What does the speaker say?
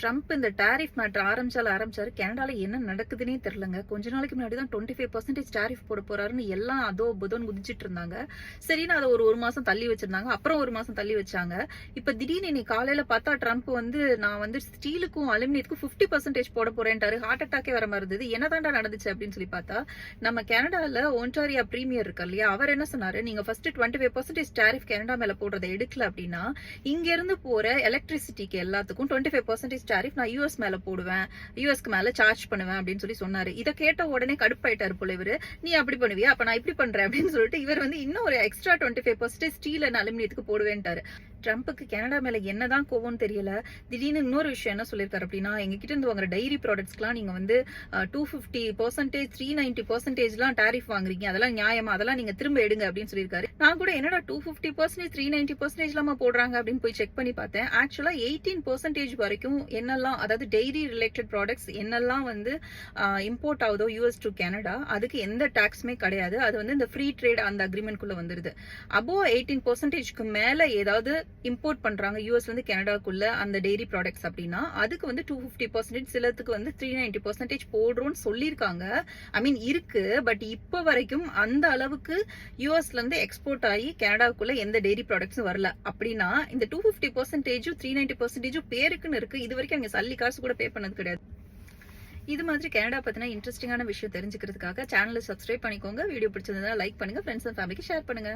Trump இந்த tariff matter ஆரம்பிச்சாரு. கனடால என்ன நடக்குதுன்னே தெரியலங்க. கொஞ்ச நாளைக்கு முன்னாடி தான் 25% டாரிஃப் போட போறாருன்னு எல்லாம் அதோ புதோன்னு குதிச்சிட்டு இருந்தாங்க. சரின்னு அதை ஒரு மாசம் தள்ளி வச்சிருந்தாங்க. அப்புறம் ஒரு மாசம் தள்ளி வச்சாங்க. இப்ப திடீர்னு இன்னைக்கு காலையில பார்த்தா ட்ரம்ப் நான் ஸ்டீலுக்கும் அலுமினியத்துக்கும் 50% போட போறேன்ட்டாரு. ஹார்ட் அட்டாக்கே வர மாதிரி இருந்தது. என்னதான்டா நடந்துச்சு அப்படின்னு சொல்லி பார்த்தா, நம்ம கனடால ஒன்டாரியா பிரீமியர் இருக்கு இல்லையா, அவர் என்ன சொன்னாரு, நீங்க ஃபர்ஸ்ட் 25% டாரிஃப் கனடா மேல போடுறதை எடுக்கல அப்படின்னா இங்க இருந்து போற எலக்ட்ரிசிட்டிக்கு எல்லாத்துக்கும் 25% டாரிஃப் நான் யூஎஸ் மேல போடுவேன், யூஎஸ்க்கு மேல சார்ஜ் பண்ணுவேன் அப்படின்னு சொன்னாரு. இதை கேட்ட உடனே கடுப்பாயிட்டாரு போல இவரு. நீ அப்படி பண்ணுவியா, அப்ப நான் இப்படி பண்றேன் அப்படின்னு சொல்லிட்டு இவர் இன்னும் ஒரு எக்ஸ்ட்ரா 25% ஸ்டீல் அண்ட் அலுமினியத்துக்கு போடுவேன்ட்டாரு. ட்ரம்ப்புக்கு கனடா மேல என்னதான் கோவம்னு தெரியல. திடீர்னு இன்னொரு விஷயம் என்ன சொல்லியிருக்காரு அப்படின்னா, எங்ககிட்ட இருந்து வாங்குற டைரி ப்ராடக்ட்ஸ்க்குலாம் நீங்க 250%, 390% டாரிஃப் வாங்குறீங்க, அதெல்லாம் நியாயமா, அதெல்லாம் நீங்க திரும்ப எடுங்க அப்படின்னு சொல்லியிருக்காரு. நான் கூட என்னடா 250%, 390% இல்லாம போடுறாங்க அப்படின்னு போய் செக் பண்ணி பார்த்தேன். ஆக்சுவலா 18% வரைக்கும் என்னெல்லாம், அதாவது டைரி ரிலேட்டட் ப்ராடக்ட்ஸ் என்னெல்லாம் இம்போர்ட் ஆகுதோ யூஎஸ் டு கனடா, அதுக்கு எந்த டாக்ஸுமே கிடையாது. அது இந்த ஃப்ரீ ட்ரேட் அந்த அக்ரிமெண்ட் குள்ள வந்துருது. அபோவ் 18%க்கு மேல ஏதாவது இம்போர்ட் பண்றாங்க யூஎஸ்ல இருந்து கனடாக்குள்ள அந்த டெய்ரி ப்ராடக்ட்ஸ் அப்படின்னா அதுக்கு 250%, சிலத்துக்கு 390% போடுறோம்னு சொல்லியிருக்காங்க. ஐ மீன் இருக்கு. பட் இப்ப வரைக்கும் அந்த அளவுக்கு யூஎஸ்ல இருந்து எக்ஸ்போர்ட் ஆகி கனடாக்குள்ள எந்த டெய்ரி ப்ராடக்ட்ஸும் வரல. அப்படின்னா இந்த 250%, 390% பேருக்குன்னு இருக்கு. இது வரைக்கும் அவங்க சல்லி காசு கூட பே பண்ணது கிடையாது. இது மாதிரி கனடா பத்தின இன்ட்ரெஸ்டிங்கான விஷயம் தெரிஞ்சுக்கிறதுக்காக சேனலை சப்ஸ்கிரைப் பண்ணிக்கோங்க. வீடியோ பிடிச்சிருந்தா லைக் பண்ணுங்க, ஃப்ரெண்ட்ஸ் அண்ட் ஃபேமிலிக்கு ஷேர் பண்ணுங்க.